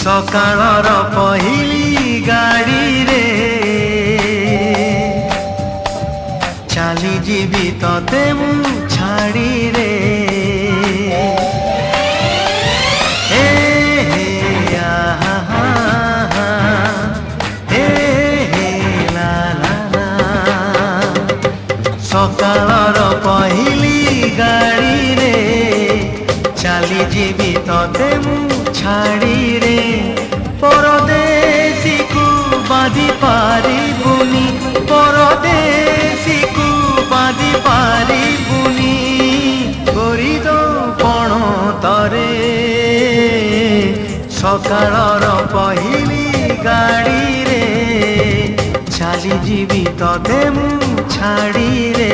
सकाळर पहिली गाड़ी रे चाली जीवी तते मु छाड़ी रे हे हे आहा हा हा हे हे ला ला ला सकाळर पहिली गाड़ी रे चाली जीवी तते मु छाड़ी रे परदेसी को बांधी पारिबुनी परदेसी को बांधी पारिबुनी करी दो पण तरे सकाळर पहिली गाड़ी रे चाली जीवी तते मु छाड़ी रे।